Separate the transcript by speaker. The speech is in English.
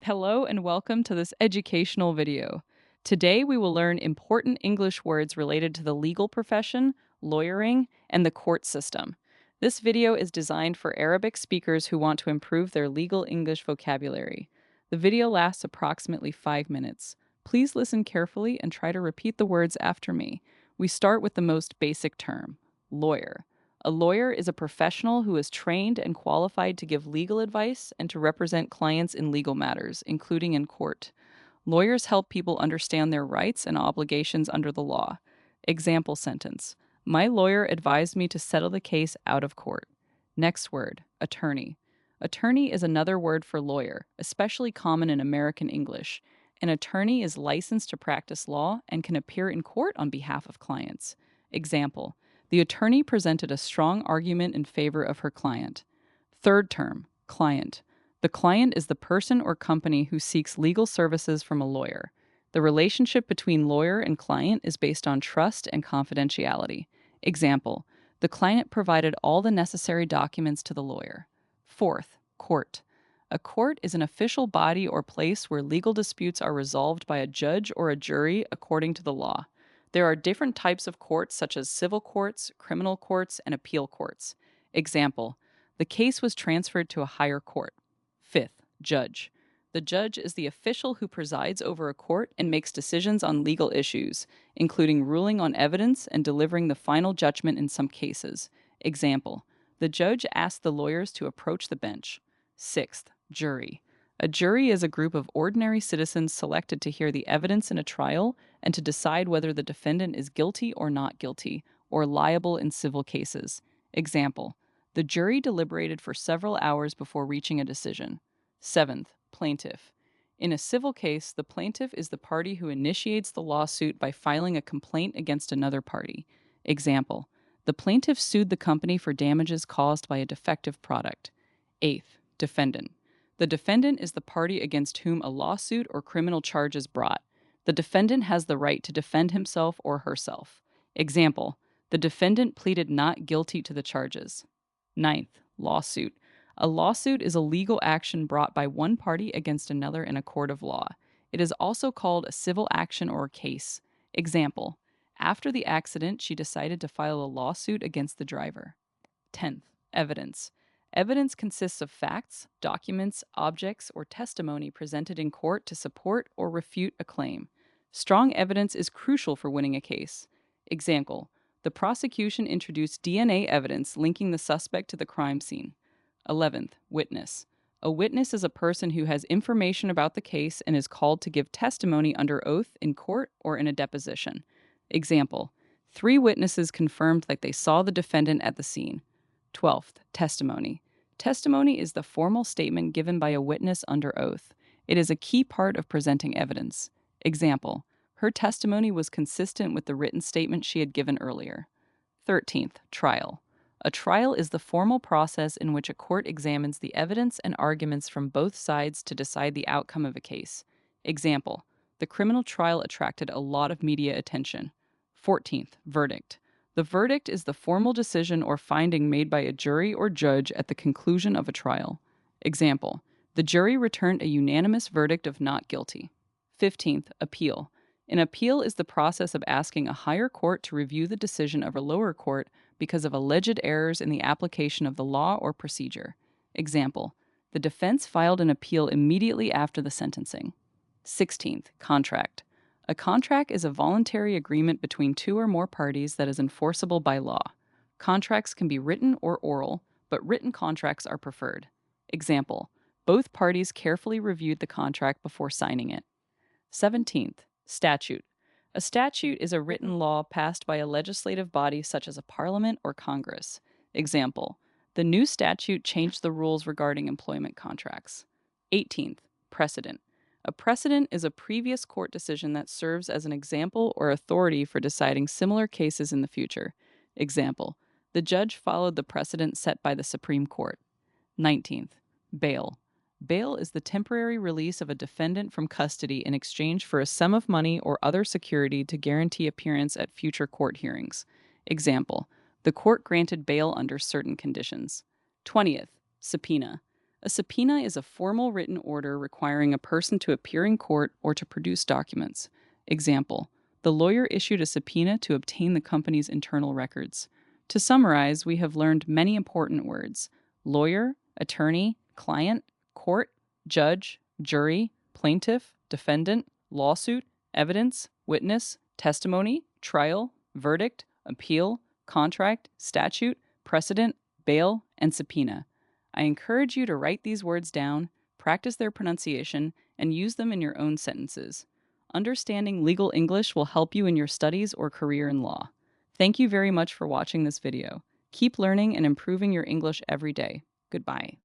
Speaker 1: Hello and welcome to this educational video. Today we will learn important English words related to the legal profession, lawyering, and the court system. This video is designed for Arabic speakers who want to improve their legal English vocabulary. The video lasts approximately 5 minutes. Please listen carefully and try to repeat the words after me. We start with the most basic term, lawyer. A lawyer is a professional who is trained and qualified to give legal advice and to represent clients in legal matters, including in court. Lawyers help people understand their rights and obligations under the law. Example sentence: my lawyer advised me to settle the case out of court. Next word, attorney. Attorney is another word for lawyer, especially common in American English. An attorney is licensed to practice law and can appear in court on behalf of clients. Example: the attorney presented a strong argument in favor of her client. Third term, client. The client is the person or company who seeks legal services from a lawyer. The relationship between lawyer and client is based on trust and confidentiality. Example: the client provided all the necessary documents to the lawyer. Fourth, court. A court is an official body or place where legal disputes are resolved by a judge or a jury according to the law. There are different types of courts, such as civil courts, criminal courts, and appeal courts. Example: the case was transferred to a higher court. Fifth, judge. The judge is the official who presides over a court and makes decisions on legal issues, including ruling on evidence and delivering the final judgment in some cases. Example: the judge asked the lawyers to approach the bench. Sixth, jury. A jury is a group of ordinary citizens selected to hear the evidence in a trial and to decide whether the defendant is guilty or not guilty, or liable in civil cases. Example: the jury deliberated for several hours before reaching a decision. Seventh, plaintiff. In a civil case, the plaintiff is the party who initiates the lawsuit by filing a complaint against another party. Example: the plaintiff sued the company for damages caused by a defective product. Eighth, defendant. The defendant is the party against whom a lawsuit or criminal charge is brought. The defendant has the right to defend himself or herself. Example: the defendant pleaded not guilty to the charges. Ninth, lawsuit. A lawsuit is a legal action brought by one party against another in a court of law. It is also called a civil action or a case. Example: after the accident, she decided to file a lawsuit against the driver. 10th, evidence. Evidence consists of facts, documents, objects, or testimony presented in court to support or refute a claim. Strong evidence is crucial for winning a case. Example: the prosecution introduced DNA evidence linking the suspect to the crime scene. 11th, witness. A witness is a person who has information about the case and is called to give testimony under oath in court or in a deposition. Example: 3 witnesses confirmed that they saw the defendant at the scene. 12th, testimony. Testimony is the formal statement given by a witness under oath. It is a key part of presenting evidence. Example: her testimony was consistent with the written statement she had given earlier. 13th, trial. A trial is the formal process in which a court examines the evidence and arguments from both sides to decide the outcome of a case. Example: the criminal trial attracted a lot of media attention. 14th, verdict. The verdict is the formal decision or finding made by a jury or judge at the conclusion of a trial. Example: the jury returned a unanimous verdict of not guilty. 15th, appeal. An appeal is the process of asking a higher court to review the decision of a lower court because of alleged errors in the application of the law or procedure. Example: the defense filed an appeal immediately after the sentencing. 16th, contract. A contract is a voluntary agreement between 2 or more parties that is enforceable by law. Contracts can be written or oral, but written contracts are preferred. Example: both parties carefully reviewed the contract before signing it. 17th, statute. A statute is a written law passed by a legislative body such as a parliament or Congress. Example: the new statute changed the rules regarding employment contracts. 18th, precedent. A precedent is a previous court decision that serves as an example or authority for deciding similar cases in the future. Example: the judge followed the precedent set by the Supreme Court. 19th, bail. Bail is the temporary release of a defendant from custody in exchange for a sum of money or other security to guarantee appearance at future court hearings. Example: the court granted bail under certain conditions. 20th, subpoena. A subpoena is a formal written order requiring a person to appear in court or to produce documents. Example: the lawyer issued a subpoena to obtain the company's internal records. To summarize, we have learned many important words: lawyer, attorney, client, court, judge, jury, plaintiff, defendant, lawsuit, evidence, witness, testimony, trial, verdict, appeal, contract, statute, precedent, bail, and subpoena. I encourage you to write these words down, practice their pronunciation, and use them in your own sentences. Understanding legal English will help you in your studies or career in law. Thank you very much for watching this video. Keep learning and improving your English every day. Goodbye.